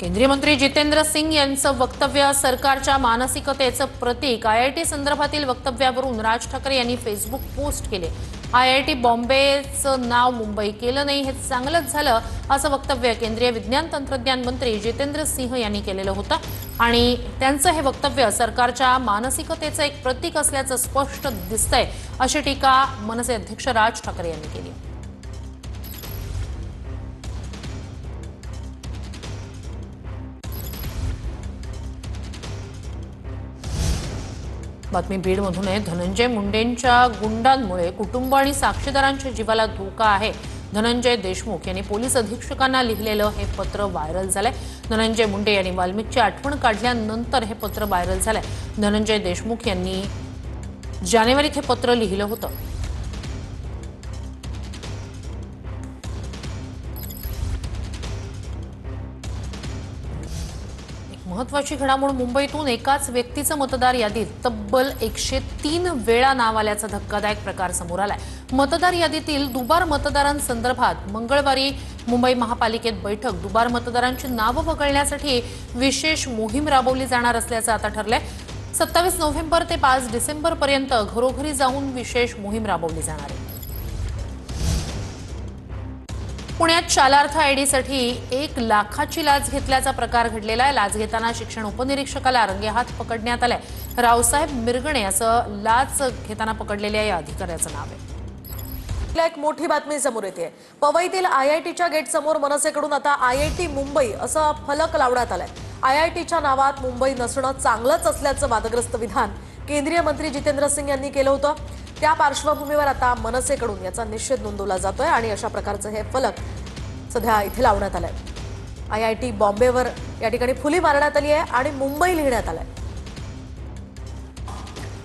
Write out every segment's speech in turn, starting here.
केंद्रीय मंत्री जितेंद्र सिंग यांचं वक्तव्य सरकारच्या मानसिकतेचं प्रतीक। आयआयटी संदर्भातील वक्तव्यावरून राज ठाकरे यांनी फेसबुक पोस्ट केले। आयआयटी बॉम्बेचं नाव मुंबई केलं नाही हे चांगलंच झालं असं वक्तव्य केंद्रीय विज्ञान तंत्रज्ञान मंत्री जितेंद्र सिंह यांनी केलेलं होतं आणि त्यांचं हे वक्तव्य सरकारच्या मानसिकतेचं एक प्रतीक असल्याचं स्पष्ट दिसतंय अशी टीका मनसे अध्यक्ष राज ठाकरे यांनी केली। बातमी बीडमधून आहे। धनंजय मुंडेंच्या गुंडांमुळे कुटुंब आणि साक्षीदारांच्या जीवाला धोका आहे। धनंजय देशमुख यांनी पोलीस अधीक्षकांना लिहिलेलं हे पत्र व्हायरल झालंय। धनंजय मुंडे यांनी वाल्मिकची आठवण काढल्यानंतर हे पत्र व्हायरल झालंय। धनंजय देशमुख यांनी जानेवारीत हे पत्र लिहिलं होतं। महत्वाची घडामोड मुंबईतून एकाच व्यक्तीचं मतदार यादीत तब्बल 103 वेळा नाव आल्याचा धक्कादायक प्रकार समोर आलाय। मतदार यादीतील दुबार मतदारांसंदर्भात मंगळवारी मुंबई महापालिकेत बैठक। दुबार मतदारांची नावं वगळण्यासाठी विशेष मोहीम राबवली जाणार असल्याचं आता ठरलंय। 27 नोव्हेंबर ते 5 डिसेंबर पर्यंत घरोघरी जाऊन विशेष मोहीम राबवली जाणार आहे। पुण्यात शालार्थ आयडीसाठी 1 लाखाची लाच घेतल्याचा प्रकार घडलेला आहे। लाच घेताना शिक्षण उपनिरीक्षकाला रंगेहात पकडण्यात आलाय। रावसाहेब मिरगणे असं लाच घेताना पकडलेल्या या अधिकाऱ्याचं नाव आहे। एक मोठी बातमी समोर येते। पवईतील आयआयटीच्या गेट समोर मनसेकडून आता आयआयटी मुंबई असं फलक लावण्यात आलाय। आयआयटीच्या नावात मुंबई नसणं चांगलंच असल्याचं वादग्रस्त विधान केंद्रीय मंत्री जितेंद्र सिंग यांनी केलं होतं। त्या पार्श्वभूमीवर आता मनसेकडून याचा निषेध नोंदवला जातोय आणि अशा प्रकारचं हे फलक सध्या इथे लावण्यात आलंय। आयआयटी बॉम्बेवर या ठिकाणी फुली मारण्यात आली आहे आणि मुंबई लिहिण्यात आलंय।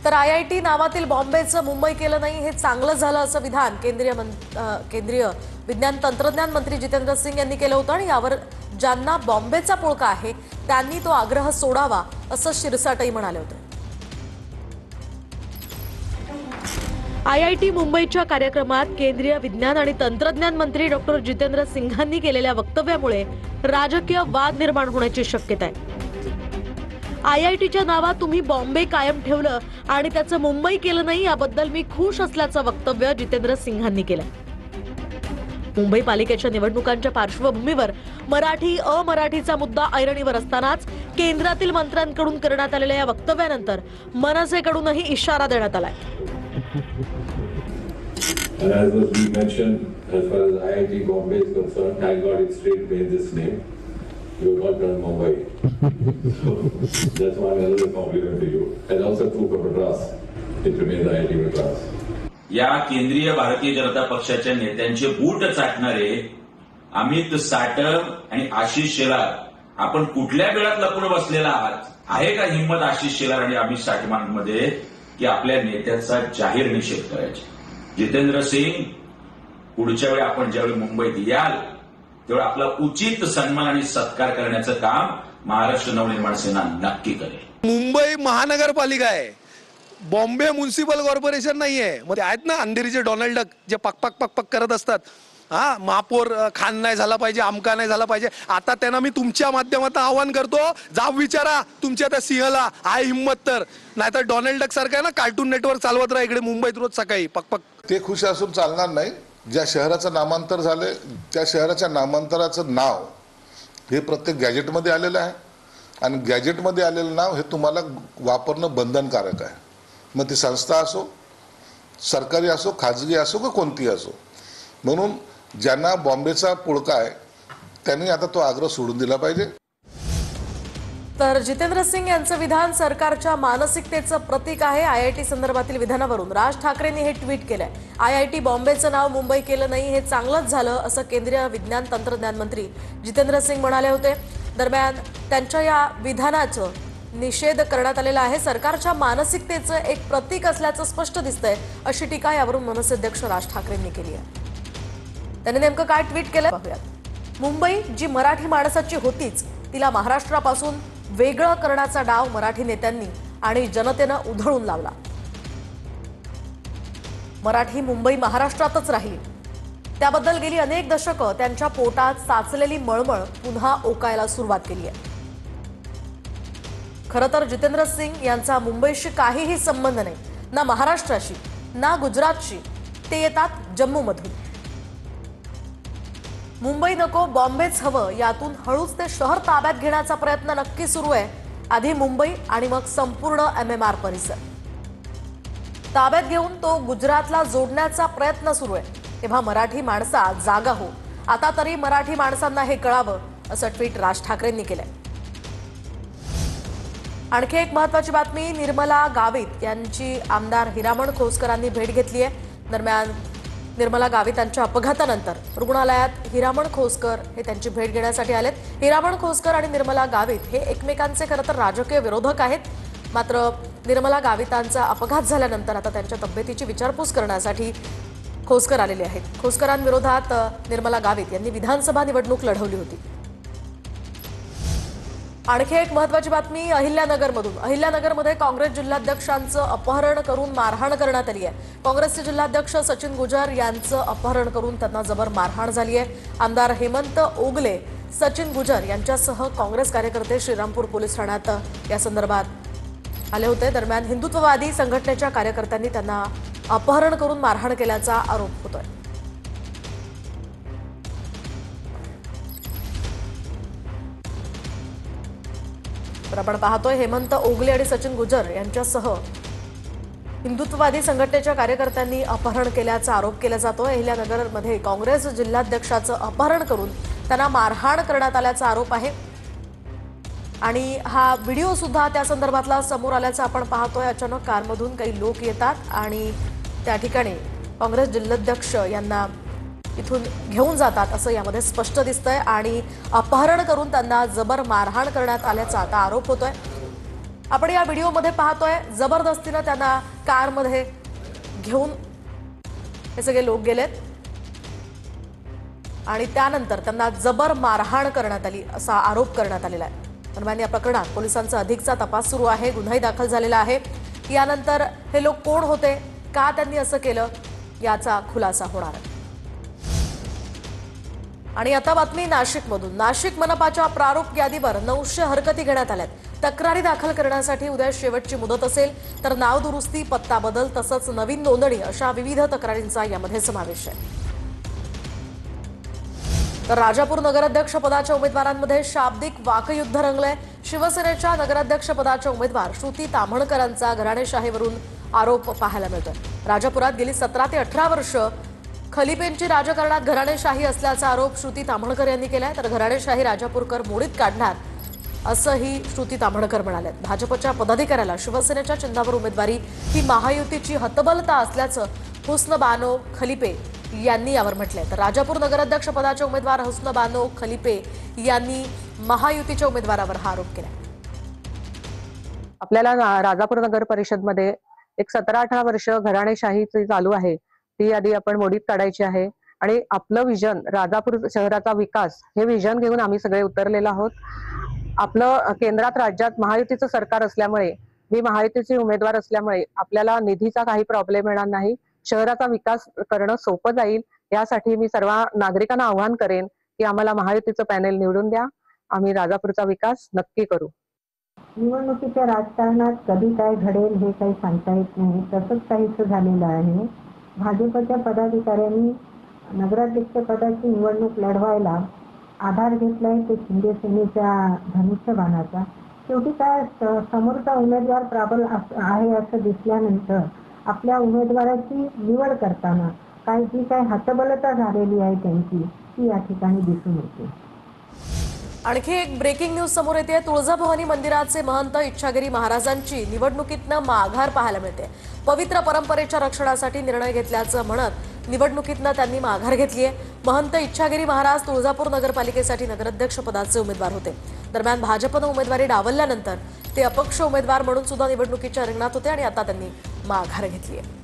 तर आयआयटी नावातील बॉम्बेचं मुंबई केलं नाही हे चांगलं झालं असं विधान केंद्रीय विज्ञान तंत्रज्ञान मंत्री जितेंद्र सिंग यांनी केलं होतं आणि यावर ज्यांना बॉम्बेचा पुळका आहे त्यांनी तो आग्रह सोडावा असं शिरसाटही म्हणाले होते। आयआयटी मुंबईच्या कार्यक्रमात केंद्रीय विज्ञान आणि तंत्रज्ञान मंत्री डॉक्टर जितेंद्र सिंगांनी केलेल्या वक्तव्यामुळे राजकीय वाद निर्माण होण्याची शक्यता आहे। आयआयटीच्या नावात तुम्ही बॉम्बे कायम ठेवलं आणि त्याचं मुंबई केलं नाही याबद्दल मी खुश असल्याचं वक्तव्य जितेंद्र सिंगांनी केलं। मुंबई पालिकेच्या निवडणुकांच्या पार्श्वभूमीवर मराठी अमराठीचा मुद्दा ऐरणीवर असतानाच केंद्रातील मंत्र्यांकडून करण्यात आलेल्या या वक्तव्यानंतर मनसेकडूनही इशारा देण्यात आलाय। And as was we mentioned, as far as IIT Bombay is concerned, I got it straight by this name. You have not done Mumbai. So that's why another compliment to you. And also true for Madras. It remains IIT Madras. या केंद्रीय भारतीय जनता पक्षाच्या नेत्यांचे बूट चाटणारे अमित साटम आणि आशिष शेलार आपण कुठल्या वेळात लपून बसलेला आहात? आहे का हिंमत आशिष शेलार आणि अमित साटमांमध्ये की आपल्या नेत्याचा जाहीर निषेध करायचा? जितेंद्र सिंग, पुढच्या वेळी आपण ज्यावेळी मुंबईत याल तेव्हा आपला उचित सन्मान आणि सत्कार करण्याचं काम महाराष्ट्र नवनिर्माण सेना नक्की करेल। मुंबई महानगरपालिका आहे, बॉम्बे म्युनिसिपल कॉर्पोरेशन नाहीये। मग आहेत ना अंधेरीचे डोनाल्ड डक जे पक पक पक पक करत असतात, महापौर खान नाही झाला पाहिजे, आमका नाही झाला पाहिजे। आता त्यांना मी तुमच्या माध्यमातून आवाहन करतो, जाब विचारा तुमच्या त्या सिंहला आहे हिंमत तर, नाहीतर डोनाल्ड डक सारखं आहे ना कार्टून नेटवर्क चालवत राहा इकडे मुंबईत रोज सकाळी पक पक। ते खुश असून चालणार नाही। ज्या शहराचं नामांतर झाले त्या शहराच्या नामांतराचं नाव हे प्रत्येक गॅजेटमध्ये आलेलं आहे आणि गॅजेटमध्ये आलेलं नाव हे तुम्हाला वापरणं बंधनकारक आहे। मग ती संस्था असो, सरकारी असो, खाजगी असो का कोणतीही असो। म्हणून ज्यांना बॉम्बेचा पुळका आहे त्यांनी आता तो आग्रह सोडून दिला पाहिजे। तर जितेंद्र सिंग यांचं विधान सरकारच्या मानसिकतेचं प्रतीक आहे। आयआयटी संदर्भातील विधानावरून राज ठाकरेंनी हे ट्विट केलंय। आयआयटी बॉम्बेचं नाव मुंबई केलं नाही हे चांगलंच झालं असं केंद्रीय विज्ञान तंत्रज्ञान मंत्री जितेंद्र सिंग म्हणाले होते। दरम्यान त्यांच्या या विधानाचं निषेध करण्यात आलेला आहे। सरकारच्या मानसिकतेचं एक प्रतीक असल्याचं स्पष्ट दिसतंय अशी टीका यावरून मनसे अध्यक्ष राज ठाकरेंनी केली आहे। त्यांनी नेमकं काय ट्विट केलं पाहूयात। मुंबई जी मराठी माणसाची होतीच तिला महाराष्ट्रापासून वेगळं करण्याचा डाव मराठी नेत्यांनी आणि जनतेनं उधळून लावला। मराठी मुंबई महाराष्ट्रातच राहील त्याबद्दल गेली अनेक दशकं त्यांच्या पोटात साचलेली मळमळ पुन्हा ओकायला सुरुवात केली आहे. खरं तर जितेंद्र सिंग यांचा मुंबईशी काहीही संबंध नाही, ना महाराष्ट्राशी ना गुजरातशी. ते येतात जम्मूमधून. मुंबई नको बॉम्बेच हवं, यातून हळूच ते शहर ताब्यात घेण्याचा प्रयत्न नक्की सुरू आहे. आधी मुंबई आणि मग संपूर्ण MMR परिसर ताब्यात घेऊन तो गुजरातला जोडण्याचा प्रयत्न सुरू आहे. तेव्हा मराठी माणसा जागा हो, आता तरी मराठी माणसांना हे कळावं, असं ट्विट राज ठाकरेंनी केलंय. आणखी एक महत्त्वाची बातमी, निर्मला गावित यांची आमदार हिरामण खोसकरांनी भेट घेतली आहे. दरम्यान निर्मला गावित यांच्या अपघातानंतर रुग्णालयात हिरामण खोसकर हे त्यांची भेट घेण्यासाठी आलेत. हिरामण खोसकर आणि निर्मला गावित हे एकमेकांचे खरं तर राजकीय विरोधक आहेत. मात्र निर्मला गावितांचा अपघात झाल्यानंतर आता त्यांच्या तब्येतीची विचारपूस करण्यासाठी खोसकर आलेले आहेत. खोसकरांविरोधात निर्मला गावित यांनी विधानसभा निवडणूक लढवली होती. आणखी एक महत्त्वाची बातमी अहिल्यानगरमधून. अहिल्यानगरमध्ये काँग्रेस जिल्हाध्यक्षांचं अपहरण करून मारहाण करण्यात आली आहे. काँग्रेसचे जिल्हाध्यक्ष सचिन गुजर यांचं अपहरण करून त्यांना जबर मारहाण झाली आहे. आमदार हेमंत ओगले, सचिन गुजर यांच्यासह काँग्रेस कार्यकर्ते श्रीरामपूर पोलीस ठाण्यात या संदर्भात आले होते. दरम्यान हिंदुत्ववादी संघटनेच्या कार्यकर्त्यांनी त्यांना अपहरण करून मारहाण केल्याचा आरोप होतोय. तर आपण पाहतोय हेमंत ओगले आणि सचिन गुजर यांच्यासह हिंदुत्ववादी संघटनेच्या कार्यकर्त्यांनी अपहरण केल्याचा आरोप केला जातोय. अहिल्यानगरमध्ये काँग्रेस जिल्हाध्यक्षाचं अपहरण करून त्यांना मारहाण करण्यात आल्याचा आरोप आहे आणि हा व्हिडिओ सुद्धा त्या संदर्भातला समोर आल्याचा आपण पाहतोय. अचानक कारमधून काही लोक येतात आणि त्या ठिकाणी काँग्रेस जिल्हाध्यक्ष यांना इथून घेऊन जातात असं यामध्ये स्पष्ट दिसतंय आणि अपहरण करून त्यांना जबर मारहाण करण्यात आल्याचा आता आरोप होतोय. आपण या व्हिडिओमध्ये पाहतोय जबरदस्तीनं त्यांना कारमध्ये घेऊन हे सगळे लोक गेलेत आणि त्यानंतर त्यांना जबर मारहाण करण्यात आली असा आरोप करण्यात आलेला आहे. दरम्यान या प्रकरणात पोलिसांचा अधिकचा तपास सुरू आहे. गुन्हाही दाखल झालेला आहे. यानंतर हे लोक कोण होते, का त्यांनी असं केलं, याचा खुलासा होणार आहे. आणि आता बातमी नाशिकमधून. नाशिक मनपाच्या प्रारूप यादीवर 900 हरकती घेण्यात आल्यात. तक्रारी दाखल करण्यासाठी उद्या शेवटची मुदत असेल. तर नाव दुरुस्ती, पत्ता बदल तसंच नवीन नोंदणी अशा विविध तक्रारींचा यामध्ये समावेश आहे. तर राजापूर नगराध्यक्ष पदाच्या उमेदवारांमध्ये शाब्दिक वाकयुद्ध रंगलंय. शिवसेनेच्या नगराध्यक्ष पदाच्या उमेदवार श्रुती ताम्हणकरांचा घराणेशाहीवरून आरोप पाहायला मिळतोय. राजापुरात गेली 17 ते 18 वर्ष खलिपेंची राजकारणात घराणेशाही असल्याचा आरोप श्रुती ताम्हणकर यांनी केलाय. तर घराणेशाही राजापूरकर मोडीत काढणार असंही श्रुती ताम्हणकर म्हणाले. भाजपच्या पदाधिकाऱ्याला शिवसेनेच्या चिन्हावर उमेदवारी ही महायुतीची हतबलता असल्याचं हुस्न बानो खलिपे यांनी यावर म्हटलंय. तर राजापूर नगराध्यक्ष पदाचे उमेदवार हुस्न बानो खलिपे यांनी महायुतीच्या उमेदवारावर हा आरोप केला. आपल्याला राजापूर नगर परिषदमध्ये एक 17-18 वर्ष घराणेशाही चालू आहे, ती यादी आपण मोडीत काढायची आहे आणि आपलं विजन राजापूर शहराचा विकास हे विजन घेऊन आम्ही सगळे उतरलेलो आहोत. आपलं केंद्रात राज्यात महायुतीचं सरकार असल्यामुळे, मी महायुतीचे उमेदवार असल्यामुळे आपल्याला निधीचा काही प्रॉब्लेम येणार नाही. शहराचा विकास करणं सोपं जाईल. यासाठी मी सर्व नागरिकांना आवाहन करेन की आम्हाला महायुतीचं पॅनेल निवडून द्या. आम्ही राजापूरचा विकास नक्की करू. निवडणुकीच्या राजकारणात कधी काय घडेल हे काही सांगता येत नाही. तसंच काहीच झालेलं आहे. भाजपच्या पदाधिकाऱ्यांनी नगराध्यक्ष पदाची निवडणूक लढवायला आधार घेतलाय ते शिंदे सेनेच्या धनुष्यबाणाचा. शेवटी काय समोरचा उमेदवार प्राबल आहे असं दिसल्यानंतर आपल्या उमेदवाराची निवड करताना जी काय हतबलता झालेली आहे त्यांची ती या ठिकाणी दिसून येते. आणखी एक ब्रेकिंग न्यूज समोर येते. तुळजाभवानी मंदिराचे महंत इच्छागिरी महाराजांची निवडणुकीतनं माघार पाहायला मिळते. पवित्र परंपरेच्या रक्षणासाठी निर्णय घेतल्याचं म्हणत निवडणुकीतनं त्यांनी माघार घेतली आहे. महंत इच्छागिरी महाराज तुळजापूर नगरपालिकेसाठी नगराध्यक्ष पदाचे उमेदवार होते. दरम्यान भाजपनं उमेदवारी डावलल्यानंतर ते अपक्ष उमेदवार म्हणून सुद्धा निवडणुकीच्या रिंगणात होते आणि आता त्यांनी माघार घेतली आहे.